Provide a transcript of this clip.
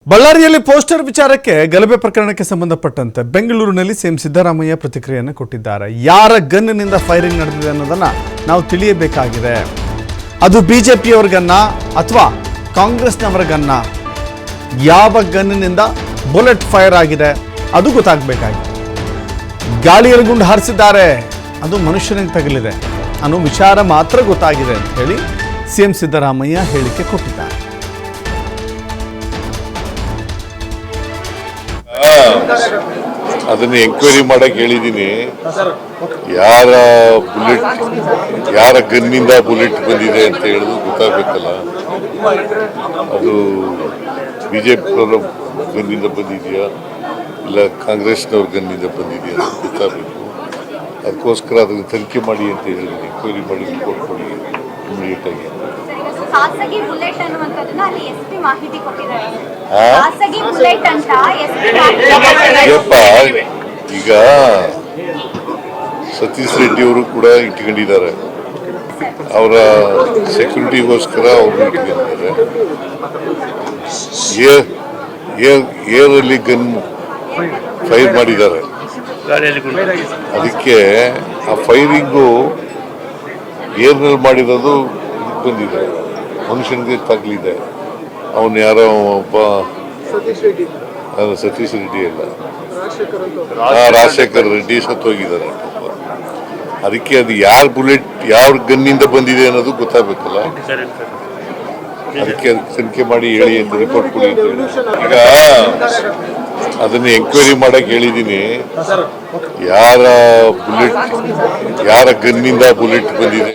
ಬಳ್ಳಾರಿಯಲ್ಲಿ ಪೋಸ್ಟರ್ ವಿಚಾರಕ್ಕೆ ಗಲಭೆ ಪ್ರಕರಣಕ್ಕೆ ಸಂಬಂಧಪಟ್ಟಂತೆ ಬೆಂಗಳೂರಿನಲ್ಲಿ ಸಿಎಂ ಸಿದ್ದರಾಮಯ್ಯ ಪ್ರತಿಕ್ರಿಯೆಯನ್ನು ಕೊಟ್ಟಿದ್ದಾರೆ. ಯಾರ ಗನ್ನಿನಿಂದ ಫೈರಿಂಗ್ ನಡೆದಿದೆ ಅನ್ನೋದನ್ನ ನಾವು ತಿಳಿಯಬೇಕಾಗಿದೆ. ಅದು ಬಿಜೆಪಿಯವರ ಗನ್ನ ಅಥವಾ ಕಾಂಗ್ರೆಸ್ನವರ ಗನ್ನ, ಯಾವ ಗನ್ನಿನಿಂದ ಬುಲೆಟ್ ಫೈರ್ ಆಗಿದೆ ಅದು ಗೊತ್ತಾಗಬೇಕಾಗಿದೆ. ಗಾಳಿಯಲ್ಲಿ ಗುಂಡು ಹಾರಿಸಿದ್ದಾರೆ, ಅದು ಮನುಷ್ಯನಿಗೆ ತಗಲಿದೆ ಅನ್ನೋ ವಿಚಾರ ಮಾತ್ರ ಗೊತ್ತಾಗಿದೆ ಅಂತ ಹೇಳಿ ಸಿಎಂ ಸಿದ್ದರಾಮಯ್ಯ ಹೇಳಿಕೆ ಕೊಟ್ಟಿದ್ದಾರೆ. ಅದನ್ನ ಎಂಕ್ವೈರಿ ಮಾಡಕ್ ಹೇಳಿದೀನಿ. ಯಾರ ಗನ್ನಿಂದ ಬುಲೆಟ್ ಬಂದಿದೆ ಅಂತ ಹೇಳೋದು ಗೊತ್ತಾಗಬೇಕಲ್ಲ. ಅದು ಬಿಜೆಪಿಯವರ ಗನ್ನಿಂದ ಬಂದಿದೆಯಾ ಇಲ್ಲ ಕಾಂಗ್ರೆಸ್ನವ್ರ ಗನ್ನಿಂದ ಬಂದಿದೆಯಾ ಅಂತ ಗೊತ್ತಾಗಬೇಕು. ಅದಕ್ಕೋಸ್ಕರ ಅದನ್ನು ತನಿಖೆ ಮಾಡಿ ಅಂತ ಹೇಳಿದ್ದೀನಿ. ಎಂಕ್ವೈರಿ ಮಾಡಿ ರಿಪೋರ್ಟ್ ಕೊಡಿ ಇಮಿಡಿಯೇಟ್ ಆಗಿ. ಖಾಸಗಿ ಬುಲೆಟ್ ಅನ್ನುವಂಥದ್ದನ್ನ ಅಲ್ಲಿ ಎಸ್ಪಿ ಮಾಹಿತಿ ಕೊಟ್ಟಿದ್ದಾರೆ. ಖಾಸಗಿ ಬುಲೆಟ್ ಅಂತ ಎಸ್ಪಿ ಮಾಹಿತಿ. ಈಗ ಸತೀಶ್ ರೆಡ್ಡಿ ಅವರು ಕೂಡ ಇಟ್ಕೊಂಡಿದ್ದಾರೆ. ಅವರ ಸೆಕ್ಯೂರಿಟಿಗೋಸ್ಕರ ಅವರು ಇಟ್ಕೊಂಡಿದ್ದಾರೆ. ಏರಲ್ಲಿ ಗನ್ ಫೈರ್ ಮಾಡಿದ್ದಾರೆ. ಅದಕ್ಕೆ ಆ ಫೈರಿಂಗು ಏರ್ನಲ್ಲಿ ಮಾಡಿರೋದು ಇದಕ್ಕೆ ಬಂದಿದೆ, ಮನುಷ್ಯನಿಗೆ ತಗಲಿದೆ. ಅವನು ಯಾರೋ ಒಬ್ಬ ಸತೀಶ್ ರೆಡ್ಡಿ ಅಲ್ಲ, ರಾಜಶೇಖರ್ ರೆಡ್ಡಿ ಸತ್ತೋಗಿದ್ದಾರೆ. ಅದಕ್ಕೆ ಅದು ಯಾವ ಗನ್ನಿಂದ ಬಂದಿದೆ ಅನ್ನೋದು ಗೊತ್ತಾಗಬೇಕಲ್ಲ. ಅದಕ್ಕೆ ತನಿಖೆ ಮಾಡಿ ಹೇಳಿ ಅಂತ ರಿಪೋರ್ಟ್ ಕೊಡಿ. ಈಗ ಅದನ್ನ ಎಂಕ್ವೈರಿ ಮಾಡಕ್ ಹೇಳಿದೀನಿ. ಯಾರ ಗನ್ನಿಂದ ಬುಲೆಟ್ ಬಂದಿದೆ